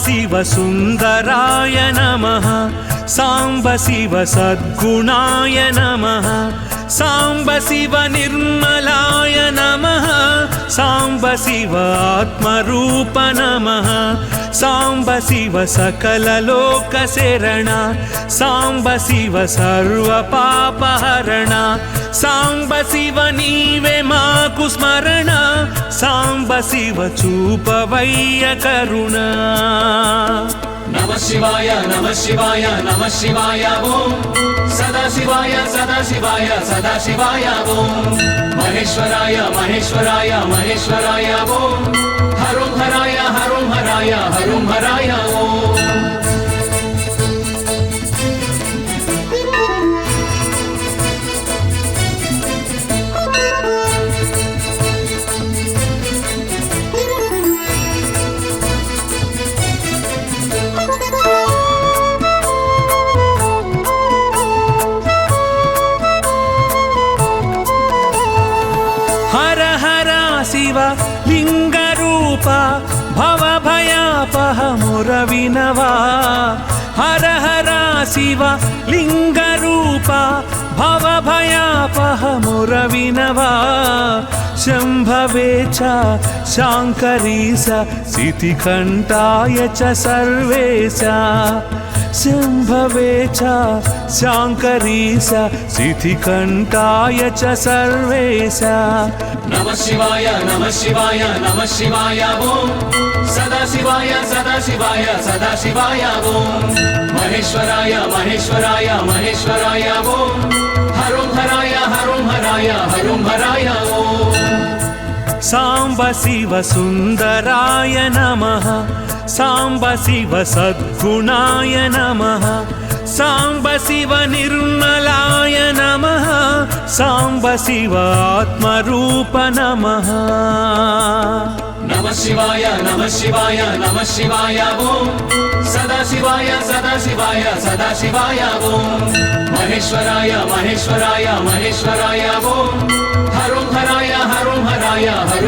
शिव सुन्दराय नमः साम्ब शिव सद्गुणाय नमः साम्ब शिव निर्मलाय नमः साम्ब शिव आत्मरूप नमः साम्ब शिव सकललोकशरण साम्ब शिव सर्वपापहरण साम्ब शिव नीवे माकु स्मरण साम्ब शिव चूपवय्य करुणा नमः शिवाय नमः शिवाय नमः शिवाय ओम सदा शिवाय सदा शिवाय ओम महेश्वराय महेश्वराय महेश्वराय ओम हरुं हराय ओम हर हर शिव लिंगरूप भवभयापहमुरविनवा हर हर शिव लिंगरूप भवभयापहमुरविनवा शम्भवे च शाङ्करी स सितिकण्ठाय च सर्वेश शम्भवे च शाङ्करी स सितिकण्ठाय च सर्वेश नमः शिवाय नमः शिवाय नमः शिवाय ओम सदा शिवाय सदा शिवाय ओम महेश्वराय महेश्वराय महेश्वराय ओम हरुं हराय ओम साम्ब शिव सुन्दराय नमः साम्ब शिव सद्गुणाय नमः साम्ब शिव निर्मलाय नमः साम्ब शिव आत्मरूप नमः नमः शिवाय नमः शिवाय नमः शिवाय ओम सदा शिवाय सदा शिवाय ओम महेश्वराय महेश्वराय महेश्वराय ओम हरुं हराय ओम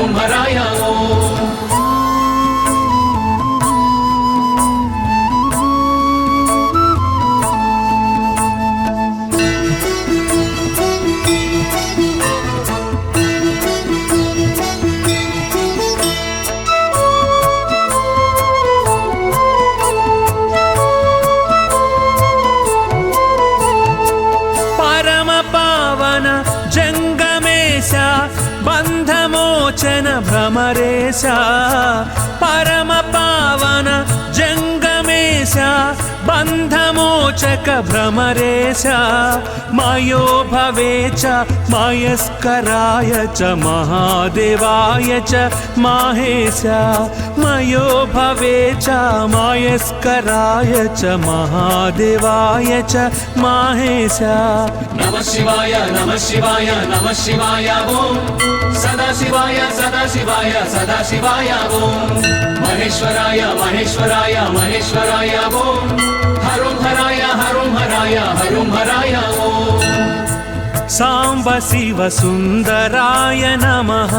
बन्धमोचन भ्रमरेश परम पावन जंगमेश बन्धमोचक भ्रमरेश मयो भवे च मयस्कराय च महादेवाय च माहेश मयो भवे च मयस्कराय च महादेवाय च माहेश नमः शिवाय नमः शिवाय नमः शिवाय ओम सदा शिवाय सदा शिवाय ओम महेश्वराय महेश्वराय महेश्वराय ओम हरुं हराय ओम साम्ब शिव सुन्दराय नमः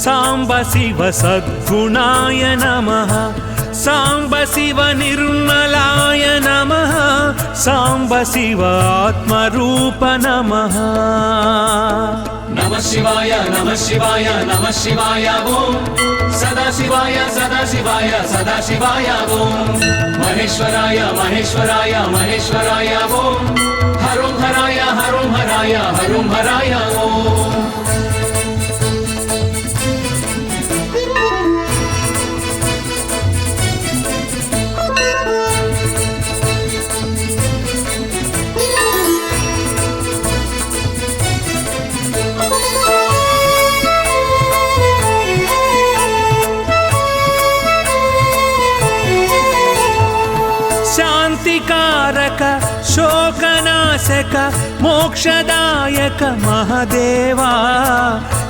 साम्ब शिव सद्गुणाय नमः साम्ब शिव निर्मलाय नमः साम्ब शिव आत्मरूप नमः नमः शिवाय नमः शिवाय नमः शिवाय ओम सदा शिवाय सदा शिवाय ओम महेश्वराय महेश्वराय महेश्वराय ओम हरुं हराय ओम शान्तिकार शान्तिकारक शोकनाशक मोक्षदायक महदेवा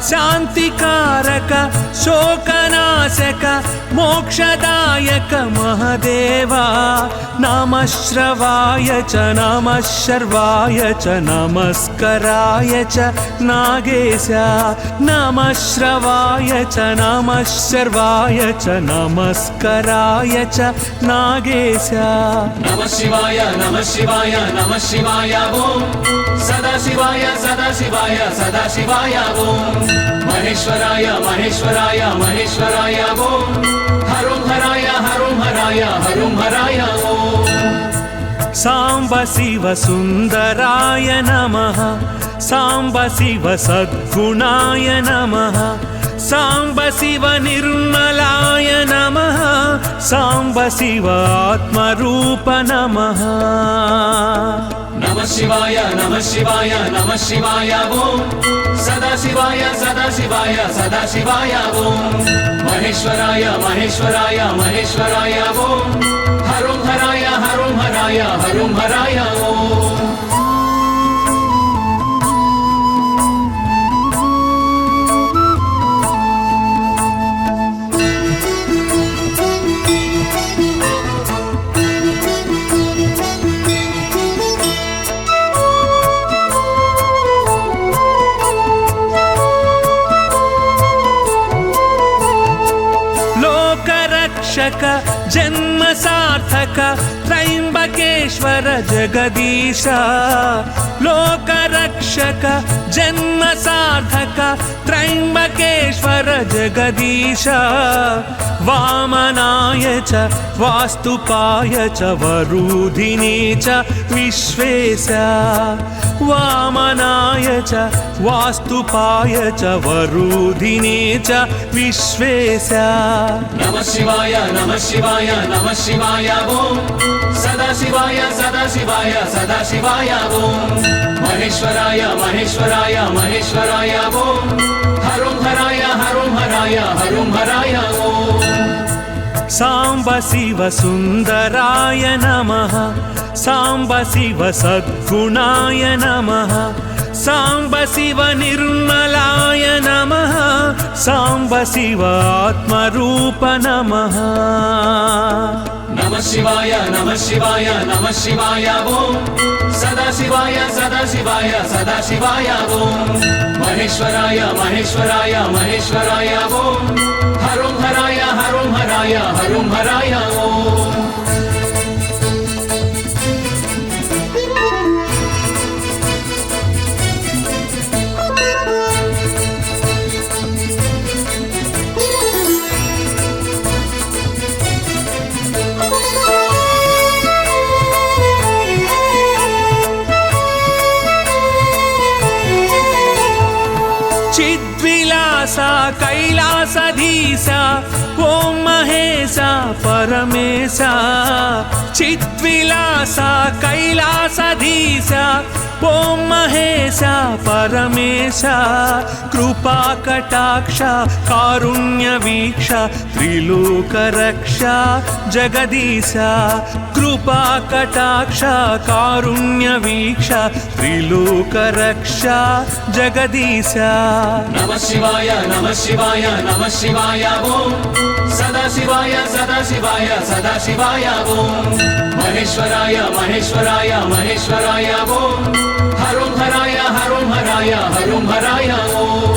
शान्तिकारक शोकनाशक मोक्षदायक महदेवा नमः श्रवाय च नमः शर्वाय च नमस्कराय च नागेश नमः श्रवाय च नमः शर्वाय च नमस्कराय च नागेश नमः शिवाय नमः शिवाय नमः शिवाय ओम सदा शिवाय सदा शिवाय ओम महेश्वराय महेश्वराय महेश्वराय ओम हरुं हराय हरुं हराय हरुं हराय ओम सांब शिव सुंदराय नमः सांब शिव सद्गुणाय नमः सांब शिव निर्मलाय नमः सांब शिव आत्मरूप नमः नमः शिवाय नमः शिवाय नमः शिवाय ओम सदा शिवाय सदा शिवाय ओम महेश्वराय महेश्वराय महेश्वराय ओम हरुं हराय हरुं हराय हरुं हराय ओम जन्म सार्थक त्रयंबकेश्वर जगदीश लोकरक्षक जन्म सार्थक त्रयंबकेश्वर जगदीश वामनाय च वास्तुपाय च वरूधिने च विश्वेश वामनाय च वास्तुपाय च वरूधिने च विश्वेश नमः शिवाय नमः शिवाय नमः शिवाय ओम सदा शिवाय सदा शिवाय ओम महेश्वराय महेश्वराय महेश्वराय ओम हरुं हराय हरुं हराय हरुं हराय ओम सांब शिव सुंदराय नमः सांब शिव सद्गुणाय नमः सांब शिव निर्मलाय नमः सांब शिव आत्मरूप नमः नमः शिवाय नमः शिवाय नमः शिवाय ओम सदा शिवाय सदा शिवाय ओम महेश्वराय महेश्वराय महेश्वराय ओम हरुं हराय हरुं हराय हरुं हराय ओम चिद्विलासा कैलासधीसा ओम महेशा परमेशा चिद्विलासा कैलासधीसा ओम महेशा परमेशा कृपा कटाक्ष कारुण्य वीक्ष त्रिलोक रक्षा जगदीशा कृपा कटाक्ष कारुण्य वीक्ष त्रिलोक रक्षा जगदीशा नमः शिवाय नमः शिवाय नमः शिवाय ओम सदा शिवाय सदा शिवाय ओम महेश्वराय महेश्वराय महेश्वराय ओम हरुं हराय हरुं हराय हरुं हराय ओम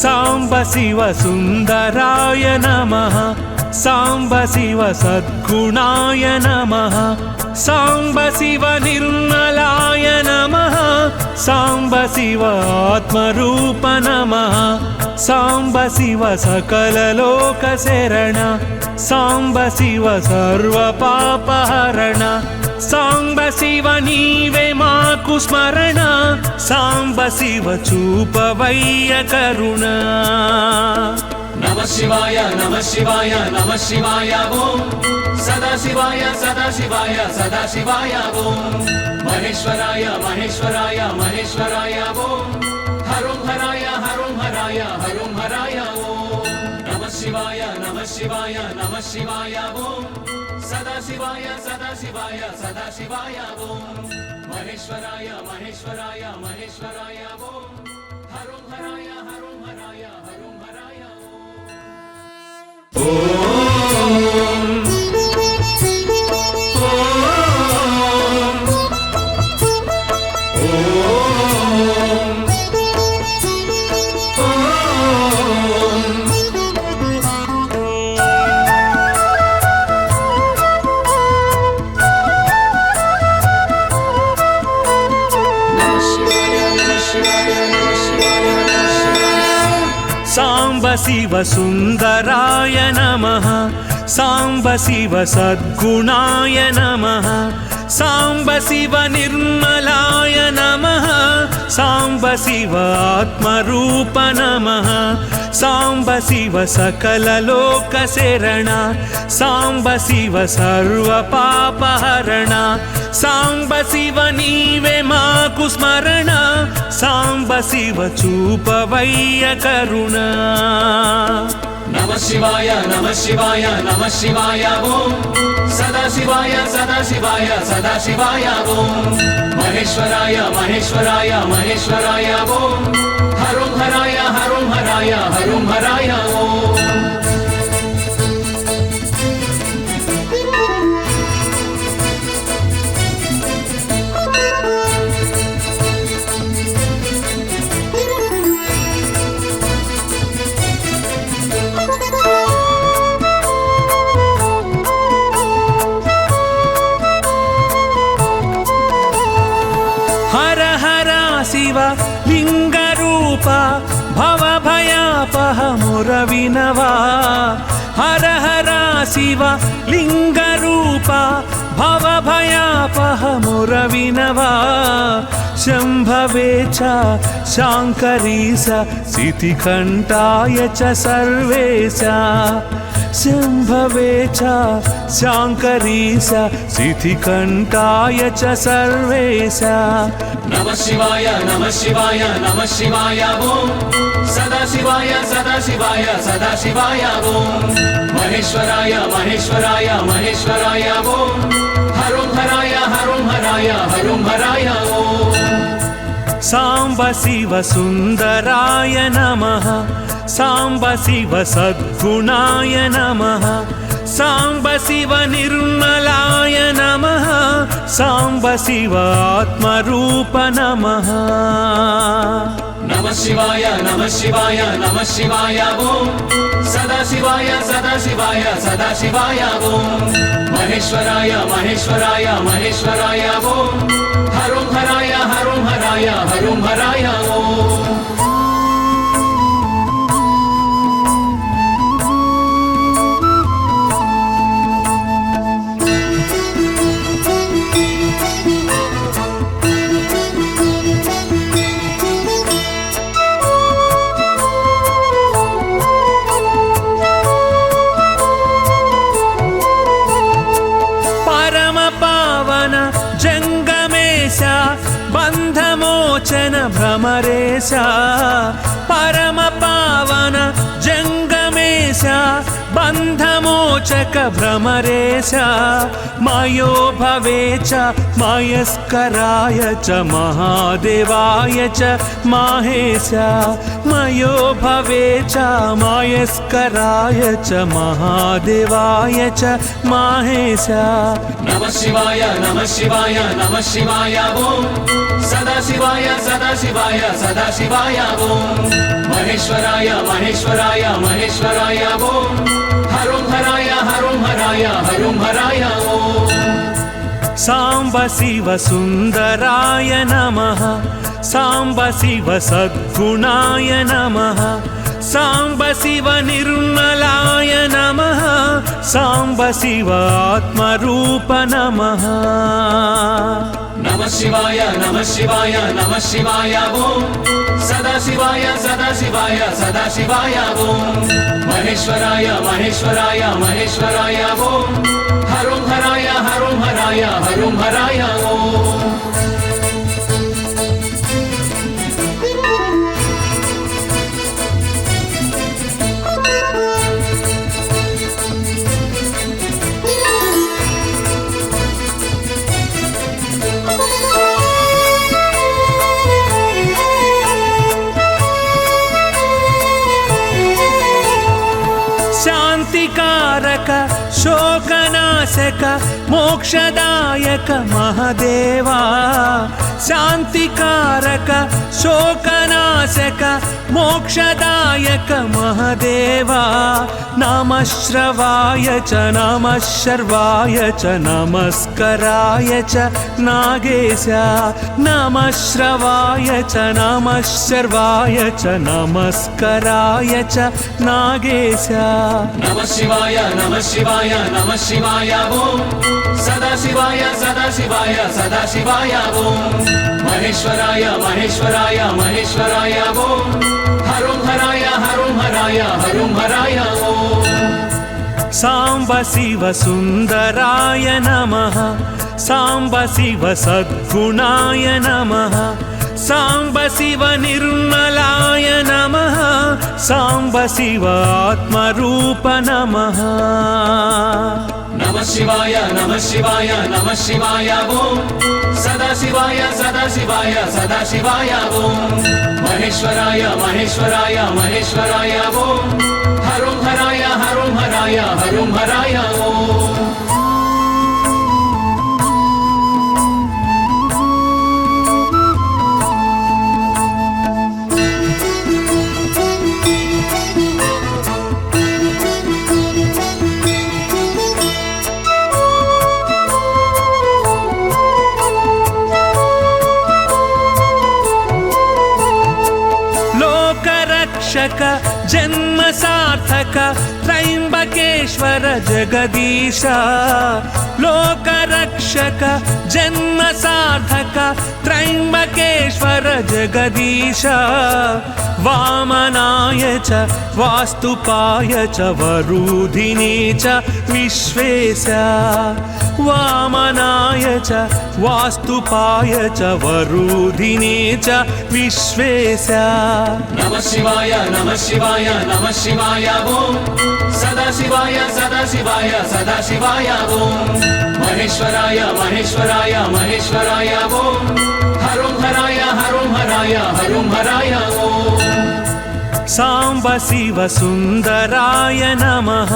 सांब शिव सुंदराय नमः सांब शिव सद्गुणाय नमः सांब शिव निर्मलाय नमः सांब शिव आत्मरूप नमः सांब शिव सकल लोक शरण सांब शिव सर्व पापहरण सांब शिव नीवे माकु स्मरण सांब शिव चूपवय्य करुणा नमः शिवाय नमः शिवाय नमः शिवाय ओम सदा शिवाय सदा शिवाय ओम महेश्वराय महेश्वराय महेश्वराय ओम हरुं हराय हरुं हराय हरुं हराय ओम नमः शिवाय नमः शिवाय नमः शिवाय ओम सदा शिवाय सदा शिवाय सदा शिवाय ओम महेश्वराय महेश्वराय महेश्वराय ओम हरुं हराय हरुं हराय हरुं हराय साम्ब शिव सुन्दराय नमः साम्ब शिव सद्गुणाय नमः साम्ब शिव निर्मलाय नमः साम्ब शिव आत्मरूप नमः साम्ब शिव सकललोकशरण साम्ब शिव सर्वपापहरण साम्ब शिव नीवे माकु स्मरण साम्ब शिव चूपवय्य करुण नमः शिवाय नमः शिवाय नमः शिवाय ओम सदा शिवाय सदा शिवाय सदा शिवाय ओम महेश्वराय महेश्वराय महेश्वराय ओम हरुं हराय हरुं हराय हरुं हराय ओम शिव लिंगरूप भवभयापहमुरविनवा हर हर शिव लिंगरूप भवभयापहमुरविनवा शम्भवे च शाङ्करीश सितिकण्ठाय च सर्वेश शम्भवे च शाङ्करीश सितिकण्ठाय च सर्वेश नमः शिवाय नमः शिवाय नमः शिवाय ओम सदा शिवाय सदा शिवाय सदा शिवाय ओम महेश्वराय महेश्वराय महेश्वराय ओम हरुं हराय हरुं हराय हरुं हराय ओम साम्ब शिव सुन्दराय नमः साम्ब शिव सद्गुणाय नमः साम्ब शिव निर्मलाय नमः साम्ब शिव आत्मरूप नमः नमः शिवाय नमः शिवाय नमः शिवाय ओम सदा शिवाय सदा शिवाय सदा शिवाय ओम महेश्वराय महेश्वराय महेश्वराय ओम हरुं हराय हरुं हराय हरुं हराय ओम बन्धमोचन भ्रमरेश परम पावन जंगमेश बन्धमोचक भ्रमरेश मयो भवे च मयस्कराय च महादेवाय च माहेश मयो भवे च मयस्कराय च महादेवाय च माहेश नमः शिवाय नमः शिवाय नमः शिवाय ओम सदा शिवाय सदा शिवाय सदा शिवाय ओम महेश्वराय महेश्वराय महेश्वराय ओम हरुं हराय हरुं हराय हरुं हराय ओम साम्ब शिव सुन्दराय नमः साम्ब शिव सद्गुणाय नमः साम्ब शिव निर्मलाय नमः साम्ब शिव आत्मरूप नमः नमः शिवाय नमः शिवाय नमः शिवाय ओम सदा शिवाय सदा शिवाय सदा शिवाय ओम महेश्वराय महेश्वराय महेश्वराय ओम हरुं हराय हरुं हराय हरुं हराय ओम శాంతికారక శోకనాశక మోక్షదాయక మహదేవా శాంతికారక శోకనాశక మోక్షదాయక మహదేవా నమః శ్రవాయ చ నమః శర్వాయ చ నమస్కరాయ చ నాగేశ నమః శ్రవాయ చ నమః శర్వాయ చ నమస్కరాయ చ నాగేశ నమః శివాయ నమః శివాయ నమః శివాయ ఓం సదాశివాయ సదాశివాయ సదాశివాయ ఓం మహేశ్వరాయ మహేశ్వరాయ మహేశ్వరాయ ఓం హరం హరాయ హరం హరాయ హరం హరాయ ఓం సాంబ శివ సుందరాయ నమః సాంబ శివ సద్గుణాయ నమః సాంబ శివ నిర్మలాయ నమః సాంబ శివ ఆత్మరూప నమః నమః శివాయ నమః శివాయ నమః శివాయ ఓం సదాశివాయ సదాశివాయ సదాశివాయ ఓం మహేశ్వరాయ మహేశ్వరాయ మహేశ్వరాయ ఓం హరం హరాయ హరం హరాయ హరం హరాయ ఓం రక్షక జన్మ సార్థక త్రయంబకేశ్వర జగదీశ లోక రక్షక జన్మ సార్థక త్రయంబకేశ్వర జగదీశ వామనాయ చ వాస్తుపాయ చ వరుధినే చ విశ్వేశ వామనాయ చ వాస్తుపాయ చ వరుధినే చ విశ్వేశ నమః శివాయ నమః శివాయ నమః శివాయ ఓం సదాశివాయ సదాశివాయ సదాశివాయ ఓం మహేశ్వరాయ మహేశ్వరాయ మహేశ్వరాయ ఓం హరం హరాయ హరం హరాయ హరం హరాయ ఓం సాంబ శివ సుందరాయ నమః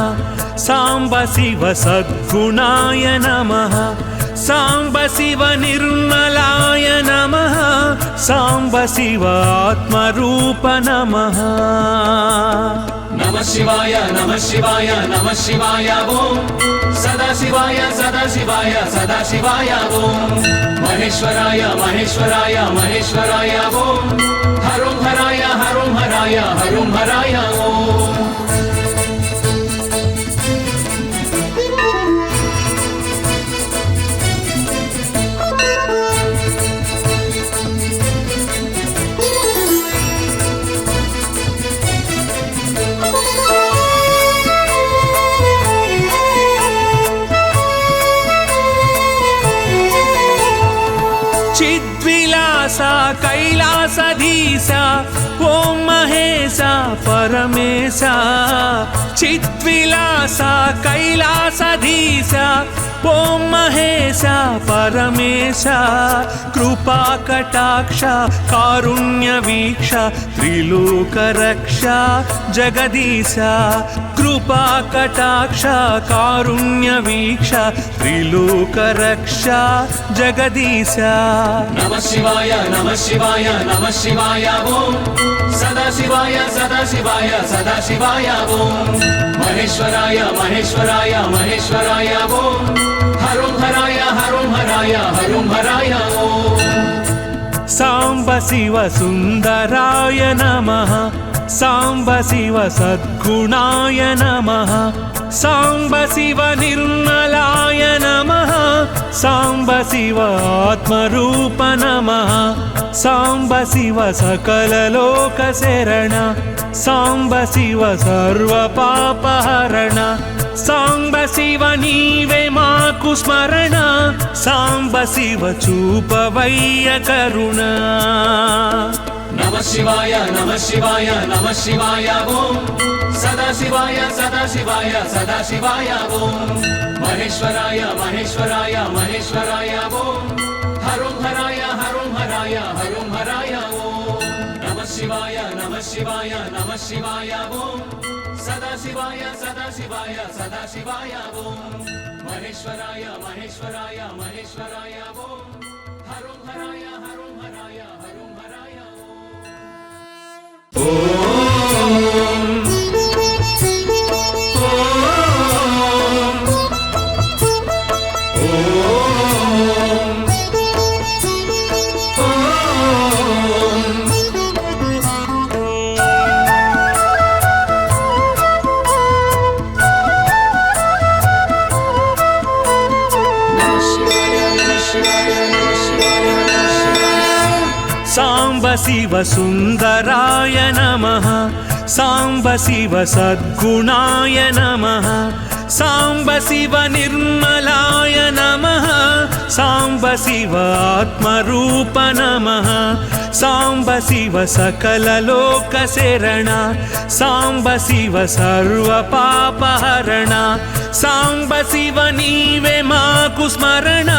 సాంబ శివ సద్గుణాయ నమః సాంబ శివ నిర్మలాయ నమః సాంబ శివ ఆత్మరూప నమః నమః శివాయ నమః శివాయ నమః శివాయ ఓం సదాశివాయ సదాశివాయ సదాశివాయ ఓం మహేశ్వరాయ మహేశ్వరాయ మహేశ్వరాయ ఓం హరం హరాయ హరం హరాయ హరం హరాయ ఓం చిద్విలాస కైలాసధీశ ఓం మహేశ పరమేశ చిద్విలాస కైలాసధీశ ఓం మహేశ పరమేశ కృపా కటాక్ష కారుణ్య వీక్ష త్రిలోక రక్ష జగదీశ కృపా కటాక్ష కారుణ్య వీక్ష త్రిలోక రక్ష జగదీశ నమః శివాయ నమః శివాయ నమః శివాయ ఓం సదాశివాయ సదాశివాయ సదాశివాయ ఓం మహేశ్వరాయ మహేశ్వరాయ మహేశ్వరాయ ఓం హరం హరాయ హరం హరాయ హరం హరాయ ఓం సాంబ శివ సుందరాయ నమః సాంబ శివ సద్గుణాయ నమః సాంబ శివ నిర్మలాయ నమః సాంబ శివ ఆత్మరూప నమః సాంబ శివ సకల లోక శరణ సాంబ శివ సర్వ పాపహరణ సాంబ శివ నీవే మాకు స్మరణ సాంబ శివ చూపవయ్య కరుణ నమః శివాయ నమః శివాయ నమః శివాయ ఓం సదాశివాయ సదాశివాయ సదాశివాయ ఓం మహేశ్వరాయ మహేశ్వరాయ మహేశ్వరాయ ఓం హరం హరాయ హరం హరాయ హరం హరాయ ఓం నమః శివాయ నమః శివాయ నమః శివాయ ఓం सदाशिवाय सदाशिवाय सदाशिवाय ओम महेश्वराय महेश्वराय महेश्वराय ओम हरुं हराय हरुं हराय हरुं हराय साम्ब शिव सुन्दराय नमः साम्ब शिव सद्गुणाय नमः साम्ब शिव निर्मलाय नमः साम्ब शिव आत्मरूप नमः साम्ब शिव सकललोकशरण साम्ब शिव सर्वपापहरण साम्ब शिव नीवे माकु स्मरण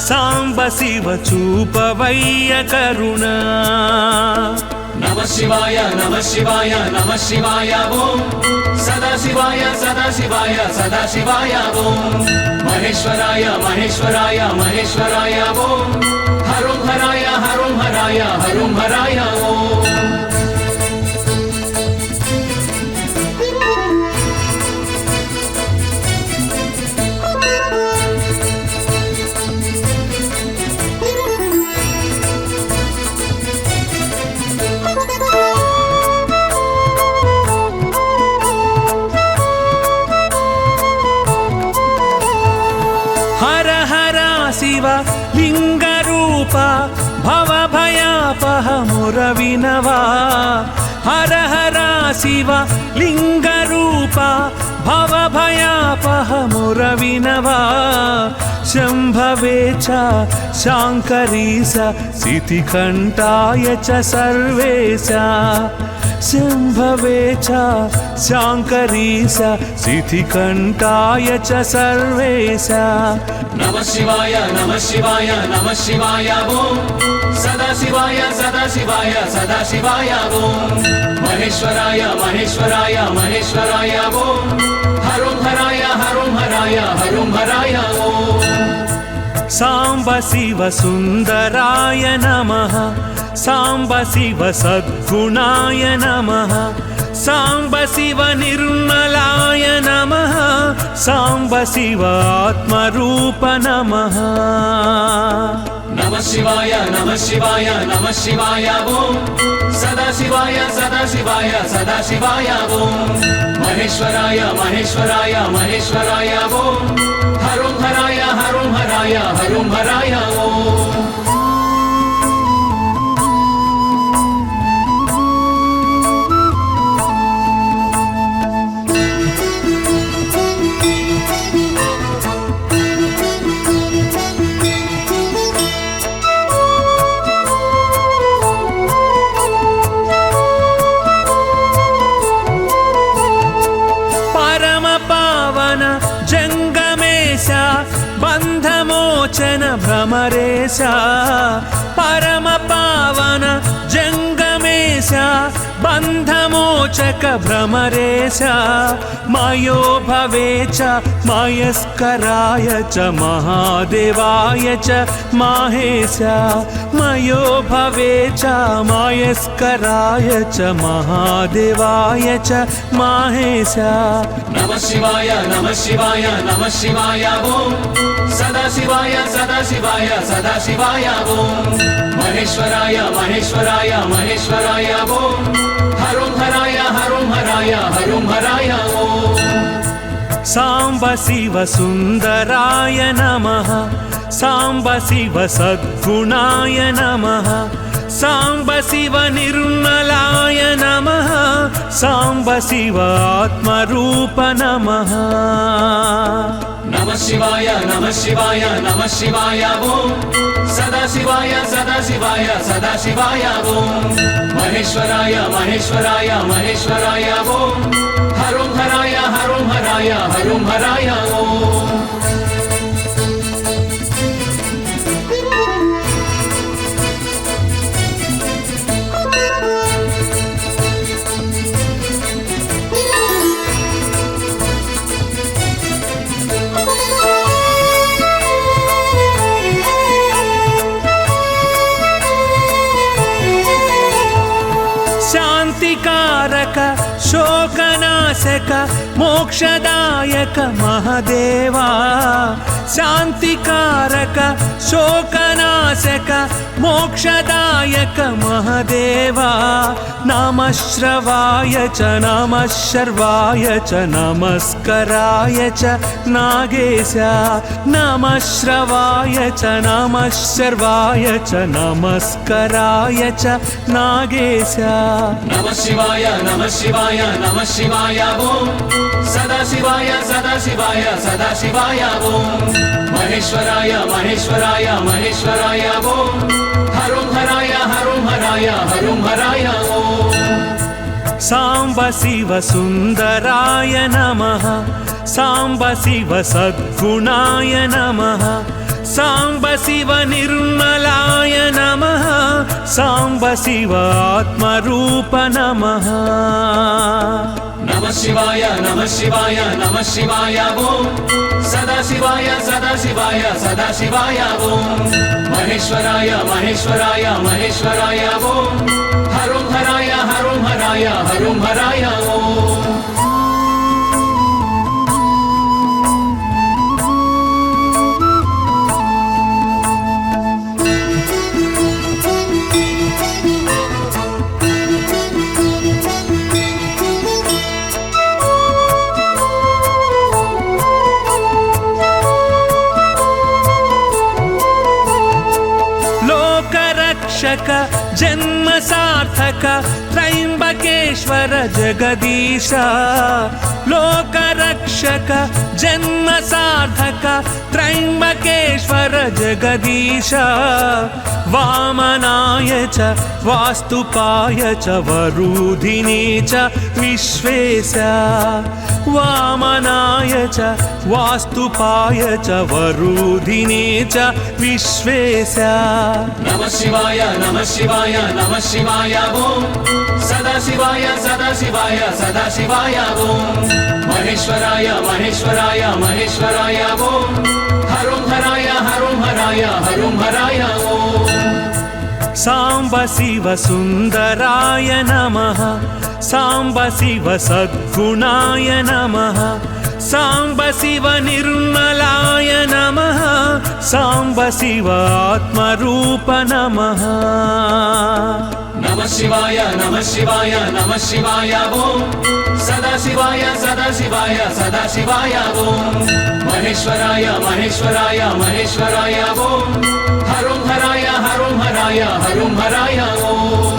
साम्ब शिव चूपवय्य करुणा नमः शिवाय नमः शिवाय नमः शिवाय ओम सदाशिवाय सदाशिवाय सदाशिवाय ओम महेश्वराय महेश्वराय महेश्वराय ओम हरुं हराय हरुं हराय हरुं हराय ओम हर हर शिव लिंगरूप भवभयापह मुरविनवा हर हर शिव लिंगरूप भवभयापह मुरविनवा शम्भवे च शाङ्करी स सितिकण्ठाय च सर्वेश शम्भवे च शाङ्करी स सितिकण्ठाय च सर्वेश नमः शिवाय नमः शिवाय नमः शिवाय ओम सदाशिवाय सदाशिवाय सदाशिवाय ओम महेश्वराय महेश्वराय महेश्वराय ओम हरुं हराय हरुं हराय हरुं हराय ओम साम्ब शिव सुन्दराय नमः साम्ब शिव सद्गुणाय नमः साम्ब शिव निर्मलाय नमः साम्ब शिव आत्मरूप नमः नमः शिवाय नमः शिवाय नमः शिवाय ओम सदाशिवाय सदाशिवाय सदाशिवाय ओम महेश्वराय महेश्वराय महेश्वराय ओम हरुं हराय हरुं हराय हरुं हराय ओम बन्धमोचन भ्रमरेश परम पावन जंगमेश बन्धमोचक भ्रमरेश मयो भवे च मयस्कराय च महादेवाय च माहेश मयो भवे च मयस्कराय च महादेवाय च माहेश नमः शिवाय नमः शिवाय नमः शिवाय ओम सदाशिवाय सदाशिवाय सदाशिवाय ओम महेश्वराय महेश्वराय महेश्वराय ओम हरुं हराय हरुं हराय हरुं हराय ओम साम्ब शिव सुन्दराय नमः साम्ब शिव सद्गुणाय नमः साम्ब शिव निर्मलाय नमः साम्ब शिव आत्मरूप नमः नमः शिवाय नमः शिवाय नमः शिवाय ओम सदाशिवाय सदाशिवाय सदाशिवाय ओम महेश्वराय महेश्वराय महेश्वराय ओम हरुं हराय हरुं हराय हरुं हराय ओम శోకనాశక మోక్షదాయక మహదేవా శాంతికారక శోకనాశక మోక్షదాయక మహదేవా నమః శ్రవాయ చ నమః శర్వాయ చ నమస్కరాయ చ నాగేశ నమః శ్రవాయ చ నమః శర్వాయ చ నమస్కరాయ చ నాగేశ నమః శివాయ నమః శివాయ నమః శివాయ ఓం సదాశివాయ సదాశివాయ సదాశివాయ ఓం మహేశ్వరాయ మహేశ్వరాయ మహేశ్వరాయ ఓం హరం హరాయ హరం హరాయ హరం హరాయ ఓం సాంబ శివ సుందరాయ నమః సాంబ శివ సద్గుణాయ నమః సాంబ శివ నిర్మలాయ నమః సాంబ శివ ఆత్మరూప నమః నమః శివాయ నమః శివాయ నమః శివాయ ఓం సదాశివాయ సదాశివాయ సదాశివాయ ఓం మహేశ్వరాయ మహేశ్వరాయ మహేశ్వరాయ ఓం హరం హరాయ హరం హరాయ హరం హరాయ ఓం లోకరక్షక జన్మ సార్థక త్రయంబకేశ్వర జగదీశ లోకరక్షక జన్మ సార్థక త్రయంబకేశ్వర జగదీశ వామనాయ చ వాస్తుపాయ చ వరుధినే చ విశ్వేశ వామనాయ చ వాస్తుపాయ చ వరుధినే చ విశ్వేశ నమః శివాయ నమః శివాయ నమః శివాయ ఓం సదాశివాయ సదాశివాయ సదాశివాయ ఓం మహేశ్వరాయ మహేశ్వరాయ మహేశ్వరాయ ఓం హరం హరాయ హరం హరాయ హరం హరాయ ఓం సాంబ శివ సుందరాయ నమః సాంబ శివ సద్గుణాయ నమః సాంబ శివ నిర్మలాయ నమః సాంబ శివ ఆత్మరూప నమః నమః శివాయ నమః శివాయ నమః శివాయ ఓం సదాశివాయ సదాశివాయ సదాశివాయ ఓం మహేశ్వరాయ మహేశ్వరాయ మహేశ్వరాయ ఓం హరం హరాయ హరం హరాయ హరం హరాయ ఓం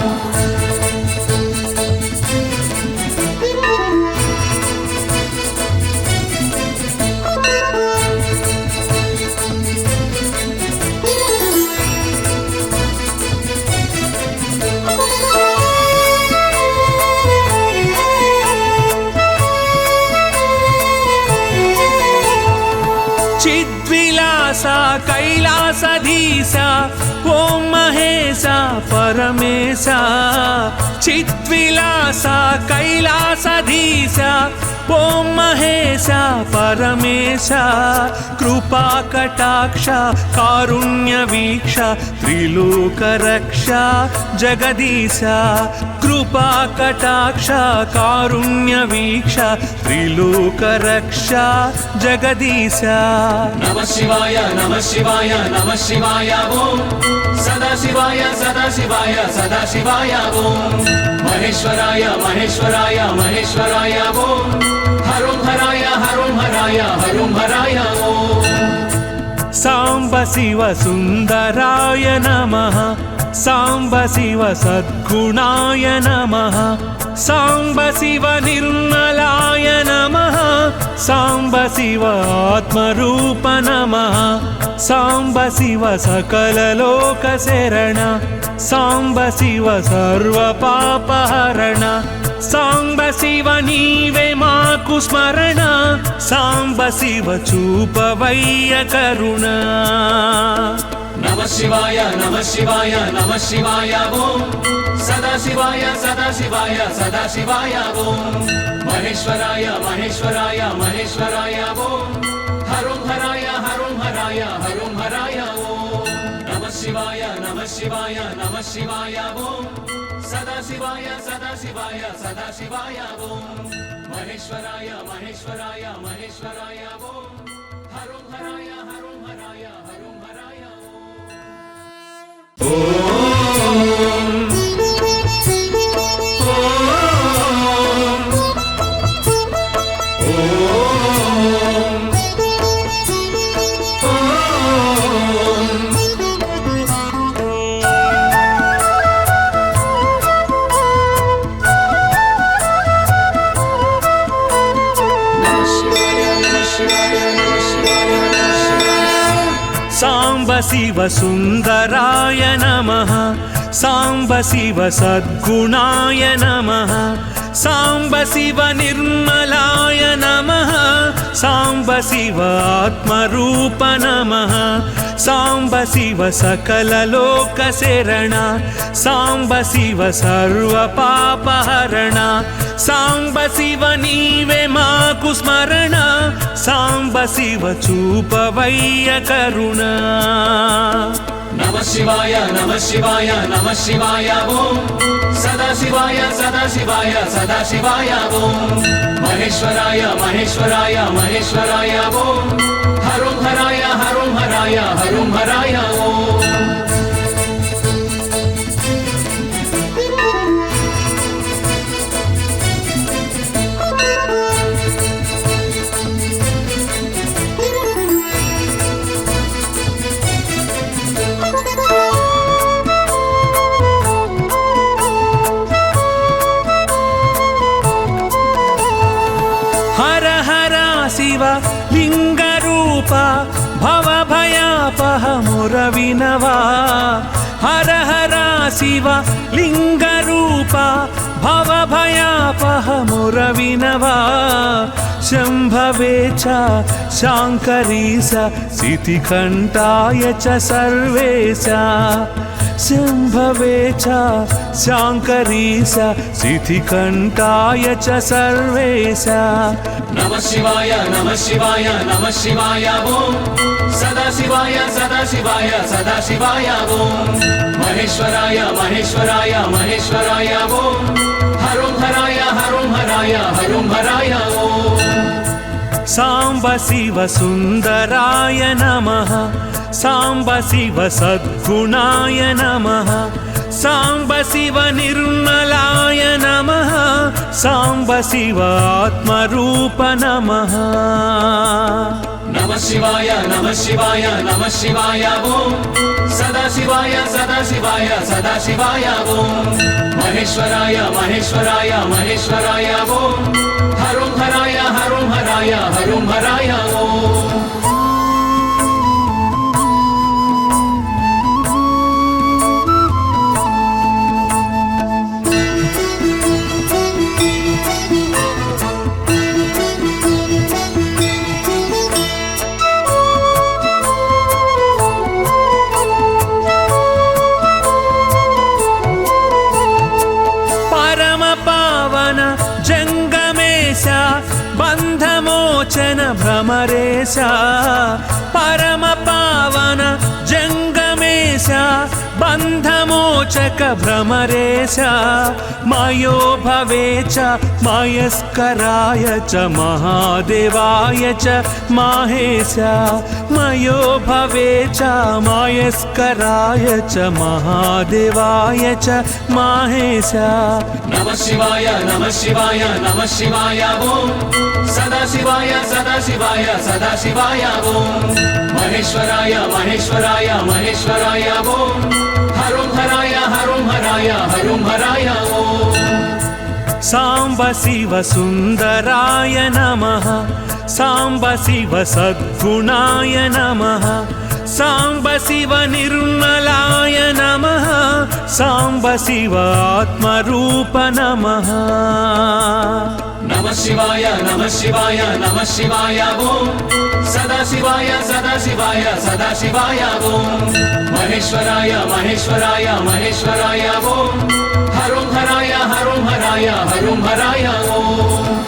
చిద్విలాస కైలాసధీశ ఓం మహేశ పరమేశ చిద్విలాస కైలాసధీశ ఓం మహేశ పరమేశ కృపా కటాక్ష కారుణ్య వీక్ష త్రిలోక రక్ష జగదీశ కృపా కటాక్ష కారుణ్య వీక్ష త్రిలోక రక్ష జగదీశ నమః శివాయ నమః శివాయ నమః శివాయ ఓం సదాశివాయ సదాశివాయ సదాశివాయ ఓం మహేశ్వరాయ మహేశ్వరాయ మహేశ్వరాయ ఓం హరం హరాయ హరం హరాయ హరం హరాయ ఓం సాంబ శివ సుందరాయ నమః సాంబ శివ సద్గుణాయ నమః సాంబ శివ నిర్మలాయ నమః సాంబ శివ ఆత్మరూప నమః సాంబ శివ సకల లోక శరణ సాంబ శివ సర్వ పాపహరణ సాంబ శివ నీవే మాకు స్మరణ సాంబ శివ చూపవయ్య కరుణ నమః శివాయ నమః శివాయ నమః శివాయ ఓం సదాశివాయ సదాశివాయ సదాశివాయ ఓం మహేశ్వరాయ మహేశ్వరాయ మహేశ్వరాయ ఓం హరం హరాయ హరం హరాయ హరం హరాయ ఓం నమః శివాయ నమః శివాయ నమః శివాయ ఓం సదాశివాయ సదాశివాయ సదాశివాయ ఓం महेश्वराय महेश्वराय महेश्वराय ओम हरुं हराय हरुं हराय हरुं हराय साम्ब शिव सुन्दराय नमः साम्ब शिव सद्गुणाय नमः साम्ब शिव निर्मलाय नमः साम्ब शिव आत्मरूप नमः साम्ब शिव सकललोकशरण साम्ब शिव सर्वपापहरण साम्ब शिव नीवे माकु स्मरण साम्ब शिव चूपवय्य करुणा नमः शिवाय नमः शिवाय नमः शिवाय ओम सदा शिवाय सदा शिवाय सदा शिवाय ओम महेश्वराय महेश्वराय महेश्वराय ओम हरुं हराय हरुं हराय हरुं हराय ओम शिव लिंगरूप भवभयापह मुरविनवा हर हर शिव लिंगरूप भवभयापह मुरविनवा शंभवे च शांकरी स सितिकण्ठाय च सर्वेश शंभवे च शांकरी स सितिकण्ठाय च सर्वेश नमः शिवाय नमः शिवाय नमः शिवाय ओम सदा शिवाय सदा शिवाय सदा शिवाय ओम महेश्वराय महेश्वराय महेश्वराय ओम हरुं हराय हरुं हराय हरुं हराय ओम साम्ब शिव सुन्दराय नमः साम्ब शिव सद्गुणाय नमः साम्ब शिव निर्मलाय नमः साम्ब शिव आत्मरूप नमः नमः शिवाय नमः शिवाय नमः शिवाय ओम सदा शिवाय सदा शिवाय सदा शिवाय ओम महेश्वराय महेश्वराय महेश्वराय ओम हरुं हराय हरुं हराय हरुं हराय ओम बन्धमोचन भ्रमरेश परम पावन जंगमेश बन्धमोचक भ्रमरेश मयो भवे च मयस्कराय च महादेवाय च माहेश मयो भवे च मयस्कराय च महादेवाय च माहेश नमः शिवाय नमः शिवाय नमः शिवाय ओम सदा शिवाय सदा शिवाय सदा शिवाय ओम महेश्वराय महेश्वराय महेश्वराय ओम हरुं हराय हरुं हराय हरुं हराय ओम साम्ब शिव सुन्दराय नमः साम्ब शिव सद्गुणाय नमः साम्ब शिव निर्मलाय नमः साम्ब शिव आत्मरूप नमः नमः शिवाय नमः शिवाय नमः शिवाय ओम सदा शिवाय सदा शिवाय सदा शिवाय ओम महेश्वराय महेश्वराय महेश्वराय ओम हरुं हराय हरुं हराय हरुं हराय ओम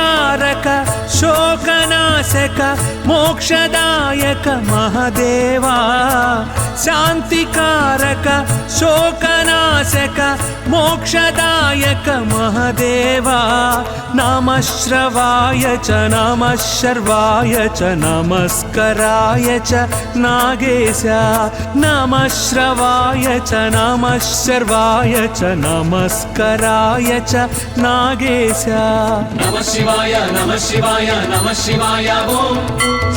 शान्तिकारक शोकनाशक मोक्षदायक महादेवा शान्तिकारक शोकनाशक मोक्षदायक महादेवा नमः श्रवाय च नमः शर्वाय च नमस्कराय च नागेश नमः श्रवाय च नमः शर्वाय च नमस्कराय च नागेश नमः शिवाय नमः शिवाय नमः शिवाय ओम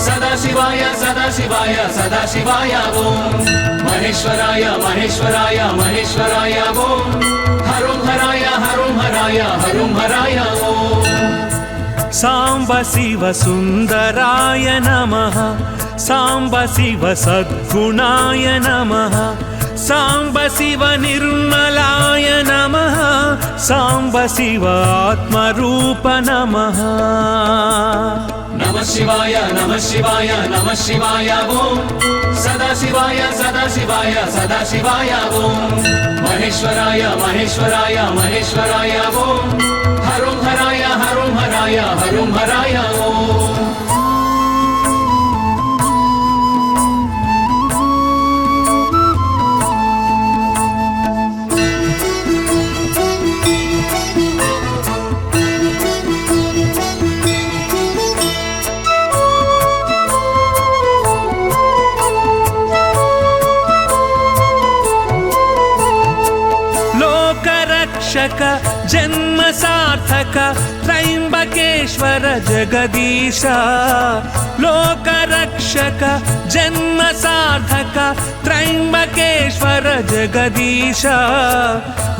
सदाशिवाय सदाशिवाय सदाशिवाय ओम महेश्वराय महेश्वराय महेश्वराय ओम हरुं हराय हरुं हराय हरुं हराय ओम सांब शिव सुंदराय नमः सांब शिव सद्गुणाय नमः सांब शिव निर्मलाय नमः सांब शिव आत्मरूप नमः नमः शिवाय नमः शिवाय नमः शिवाय ओम सदाशिवाय सदाशिवाय सदाशिवाय ओम महेश्वराय महेश्वराय महेश्वराय ओम हरुं हराय हरुं हराय हरुं हराय ओम जन्म सार्थक त्रयंबकेश्वर जगदीश लोकरक्षक जन्म सार्थक त्रयंबकेश्वर जगदीश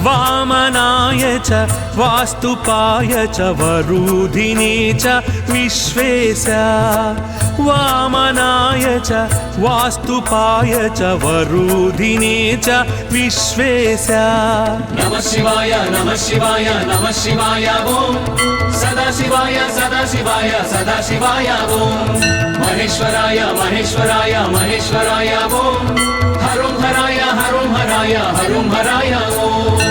वामनाय च वास्तुपाय च वरूधिने च विश्वेश वामनाय च वास्तुपाय च वरूधिने च विश्वेश नमः शिवाय नमः शिवाय नमः शिवाय ओम सदाशिवाय सदाशिवाय सदाशिवाय ओम महेश्वराय महेश्वराय महेश्वराय ओम हरुं हराय हरुं हराय हरुं हराय ओम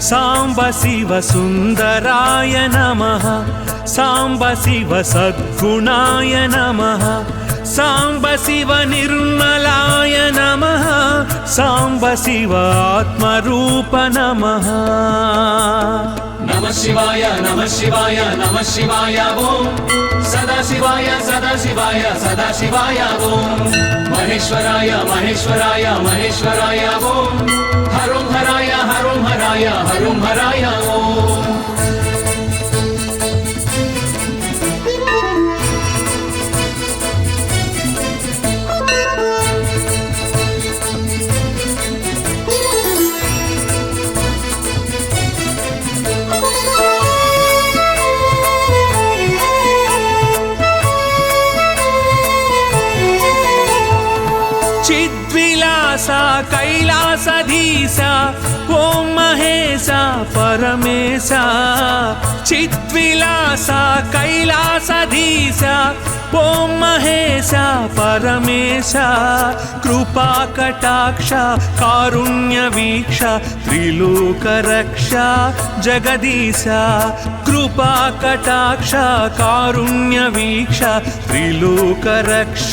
सांब शिव सुंदराय नमः सांब शिव सद्गुणाय नमः सांब शिव निर्मलाय नमः सांब शिव आत्मरूप नमः नमः शिवाय नमः शिवाय नमः शिवाय ओम सदाशिवाय सदाशिवाय सदाशिवाय ओम महेश्वराय महेश्वराय महेश्वराय ओम हरुं हराय हरुं हराय हरुं हराय ओम कैलासधीश ओम महेश परमेश चिद्विलास कैलासधीश ओम महेश परमेश कृपा कटाक्ष कारुण्य वीक्ष त्रिलोक रक्ष जगदीश कृपा कटाक्ष कारुण्य वीक्ष त्रिलोक रक्ष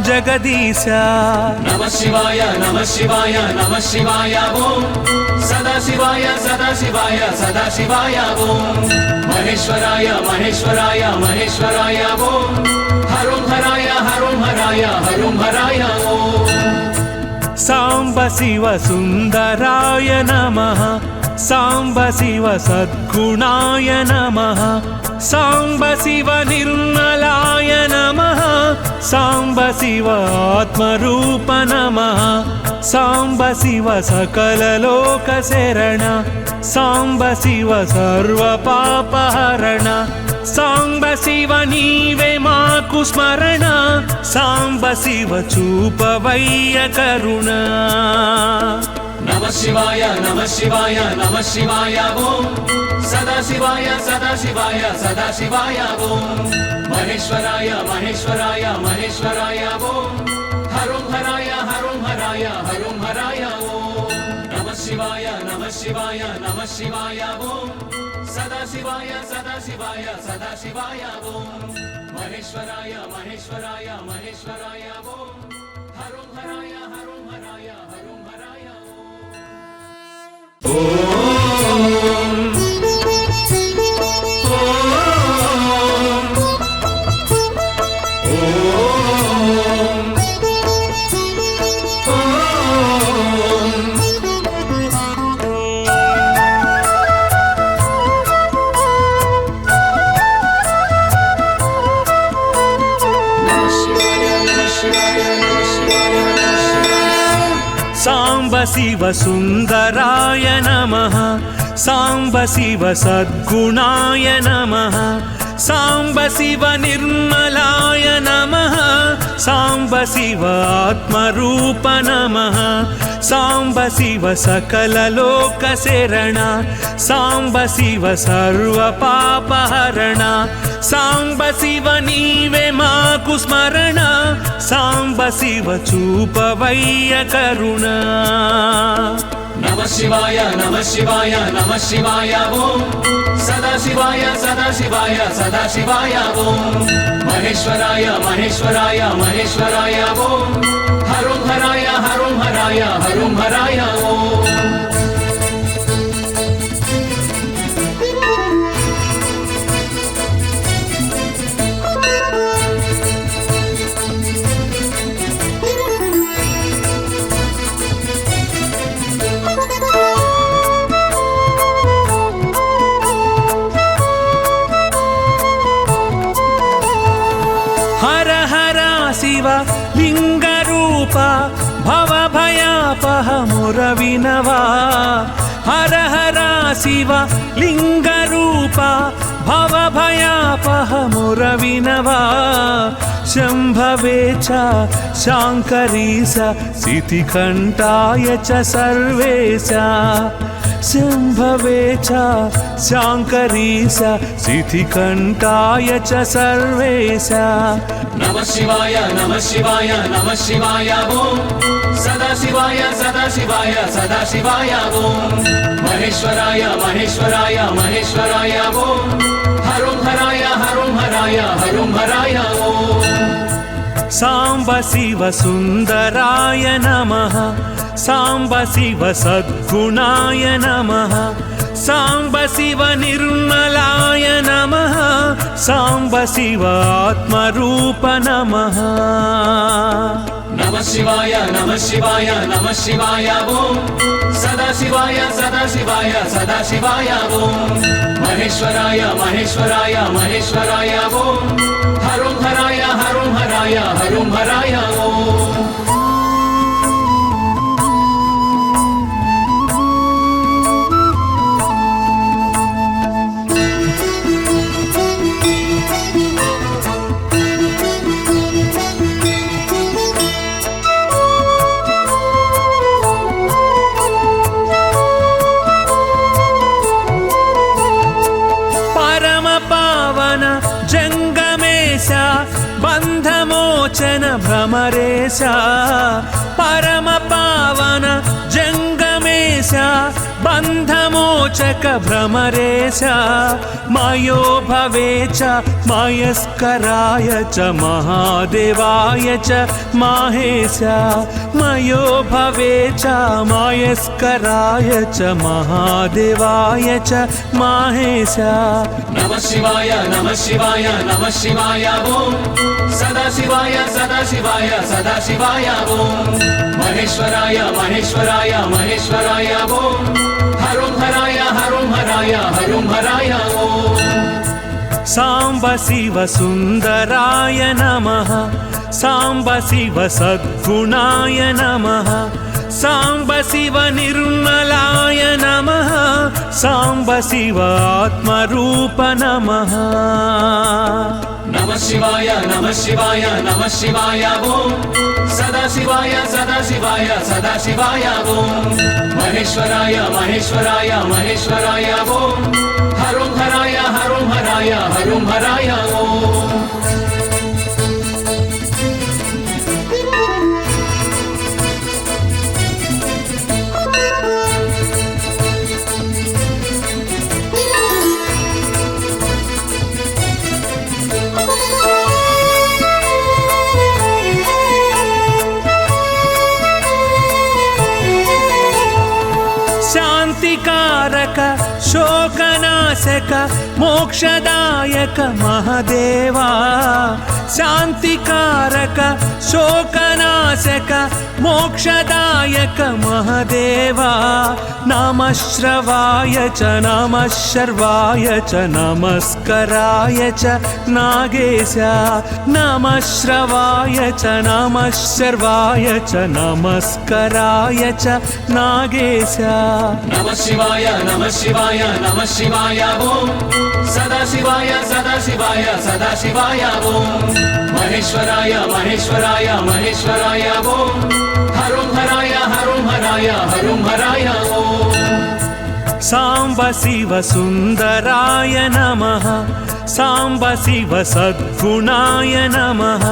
जगदीश नमः शिवाय नमः शिवाय नमः शिवाय ओम सदाशिवाय सदाशिवाय सदाशिवाय ओम महेश्वराय महेश्वराय महेश्वराय ओम हरुं हराय हरुं हराय हरुं हराय ओम सांब शिव सुंदराय नमः सांब शिव सद्गुणाय नमः सांब शिव निर्मलाय नमः सांब शिव आत्मरूप नमः सांब शिव सकल लोक शरण सांब शिव सर्व पापहरण सांब शिव नीवे माकु स्मरण सांब शिव चूपवय्य करुण नमः शिवाय नमः शिवाय नमः शिवाय ओम सदाशिवाय सदाशिवाय सदाशिवाय ओम महेश्वराय महेश्वराय महेश्वराय ओम हरुं हराय हरुं हराय हरुं हराय ओम नमः शिवाय नमः शिवाय नमः शिवाय ओम सदा शिवाय सदा शिवाय सदा शिवाय ओम महेश्वराय महेश्वराय महेश्वराय ओम हरुं हराय हरुं हराय हरुं हराय साम्ब शिव सुन्दराय नमः साम्ब शिव सद्गुणाय नमः साम्ब शिव निर्मलाय नमः साम्ब शिव आत्मरूप नमः साम्ब शिव सकललोकशरण साम्ब शिव सर्वपापहरण साम्ब शिव नीवे माकु स्मरण साम्ब शिव चूपवय्य करुणा नमः शिवाय नमः शिवाय नमः शिवाय ओम सदा शिवाय सदा शिवाय सदा शिवाय ओम महेश्वराय महेश्वराय महेश्वराय ओम हरुं हराय हरुं हराय हरुं हराय ओम हर हर शिव लिंगरूप भवभयापह मुरविनवा हर हर शिव लिंगरूप भवभयापह मुरविनवा शम्भवे च शाङ्करी स सितिकण्ठाय च सर्वेश शम्भवे च शाङ्करी स सितिकण्ठाय च सर्वेश नमः शिवाय नमः शिवाय नमः शिवाय ओम सदा शिवाय सदा शिवाय सदा शिवाय ओम महेश्वराय महेश्वराय महेश्वराय ओम हरुं हराय हरुं हराय हरुं हराय ओम साम्ब शिव सुन्दराय नमः साम्ब शिव सद्गुणाय नमः साम्ब शिव निर्मलाय नमः साम्ब शिव आत्मरूप नमः नमः शिवाय नमः शिवाय नमः शिवाय ओम सदा शिवाय सदा शिवाय सदा शिवाय ओम महेश्वराय महेश्वराय महेश्वराय ओम हरुं हराय हरुं हराय हरुं हराय ओम बन्धमोचन भ्रमरेश परम पावन जंगमेश बन्धमोचक भ्रमरेश मयो भवे च मयस्कराय च महादेवाय च माहेश मयो भवे च मयस्कराय च महादेवाय च माहेश नमः शिवाय नमः शिवाय नमः शिवाय ओम सदा शिवाय सदा शिवाय सदा शिवाय ओम महेश्वराय महेश्वराय महेश्वराय ओम हरुं हराय हरुं हराय हरुं हराय ओम साम्ब शिव सुन्दराय नमः साम्ब शिव सद्गुणाय नमः साम्ब शिव निर्मलाय नमः साम्ब शिव आत्मरूप नमः नमः शिवाय नमः शिवाय नमः शिवाय ओम सदा शिवाय सदा शिवाय सदा शिवाय ओम महेश्वराय महेश्वराय महेश्वराय ओम हरुं हराय हरुं हराय हरुं हराय ओम शान्तिकारक शोकनाशक मोक्षदायक महादेवा शान्तिकारक शोकनाशक मोक्षदायक महादेवा नमः श्रवाय च नमः शर्वाय च नमस्कराय च नागेश नमः श्रवाय च नमः शर्वाय च नमस्कराय च नागेश नमः शिवाय नमः शिवाय नमः शिवाय ओम सदा शिवाय सदा शिवाय ओम महेश्वराय महेश्वराय महेश्वराय ओम हरुं हराय हरुं हराय हरुं हराय ओम सांब शिव सुंदराय नमः सांब शिव सद्गुणाय नमः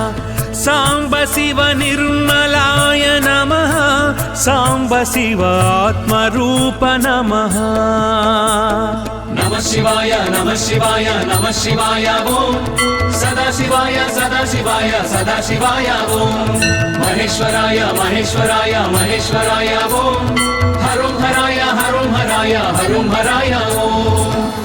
सांब शिव निर्मलाय नमः सांब शिव आत्मरूप नमः नमः शिवाय नमः शिवाय नमः शिवाय ओम सदा शिवाय सदा शिवाय ओम महेश्वराय महेश्वराय महेश्वराय ओम हरुं हराय हरुं हराय हरुं हराय ओम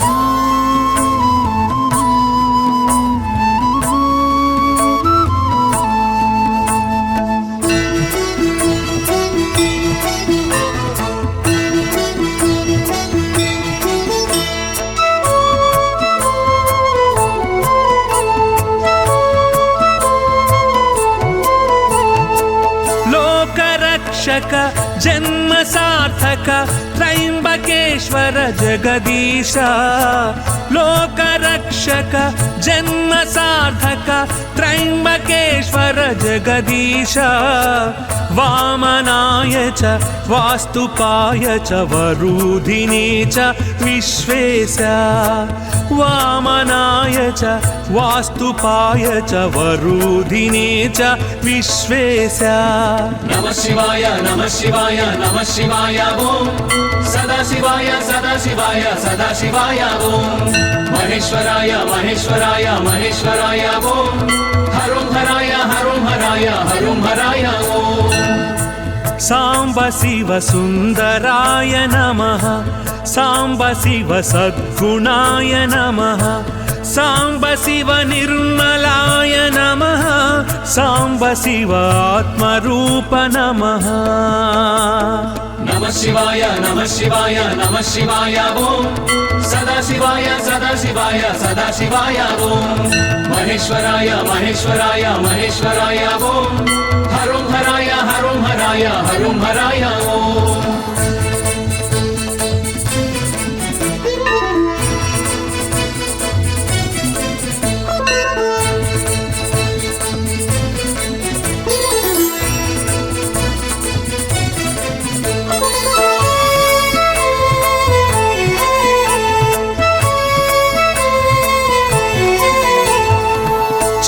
जन्म सार्थक त्रयंबकेश्वर जगदीश लोकरक्षक जन्म सार्थक त्रयंबकेश्वर जगदीश वामनाय च वास्तुपाय च वरूधिने च विश्वेश वामनाय च वास्तुपाय च वरूधिने च विश्वेश नमः शिवाय नमः शिवाय नमः शिवाय ओम सदा शिवाय सदा शिवाय ओम महेश्वराय महेश्वराय महेश्वराय ओम हरुं हराय हरुं हराय हरुं हराय ओम सांब शिव सुंदराय नमः सांब शिव सद्गुणाय नमः सांब शिव निर्मलाय नमः सांब शिव आत्मरूप नमः नमः शिवाय नमः शिवाय नमः शिवाय ओम सदा शिवाय सदा शिवाय ओम महेश्वराय महेश्वराय महेश्वराय ओम हरुं हराय हरुं हराय हरुं हराय ओम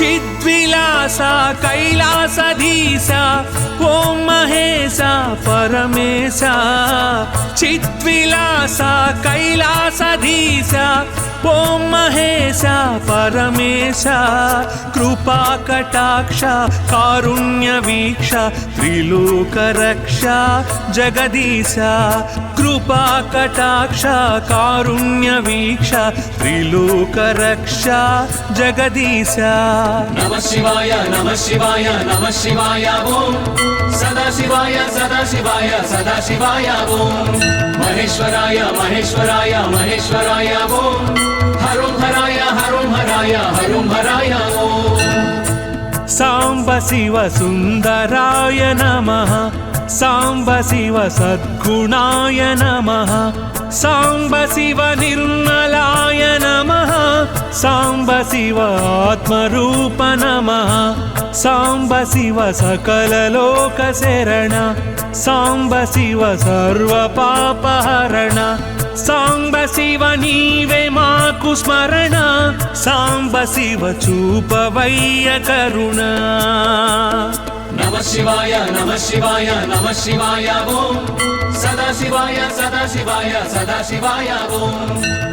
चिद्विलासा कैलासधीसा ओम महेशा परमेशा चिद्विलासा कैलासधीसा ओम महेशा परमेशा कृपा कटाक्ष कारुण्य वीक्ष त्रिलोक रक्षा जगदीशा कृपा कटाक्ष कारुण्य वीक्ष त्रिलोक रक्षा जगदीशा नमः शिवाय नमः शिवाय नमः शिवाय ओम सदा शिवाय सदा शिवाय ओम महेश्वराय महेश्वराय महेश्वराय ओम हरुं हराय हरुं हराय हरुं हराय ओम सांब शिव सुंदराय नमः सांब शिव सद्गुणाय नमः सांब शिव निर्मलाय नमः सांब शिव आत्मरूप नमः सांब शिव सकल लोक शरण सांब शिव सर्व पापहरण सांब शिव नीवे माकु स्मरण सांब शिव चूपवय्य करुणा नमः शिवाय नमः शिवाय नमः शिवाय ओम सदा शिवाय सदा शिवाय ओम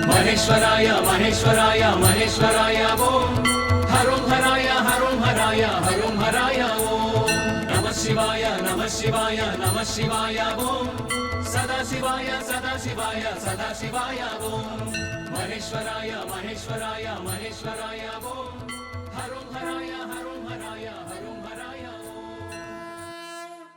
महेश्वराय महेश्वराय महेश्वराय ओम हरुं हराय हरुं हराय हरुं हराय ओम नमः शिवाय नमः शिवाय नमः शिवाय ओम सदाशिवाय सदाशिवाय सदाशिवाय ओम महेश्वराय महेश्वराय महेश्वराय ओम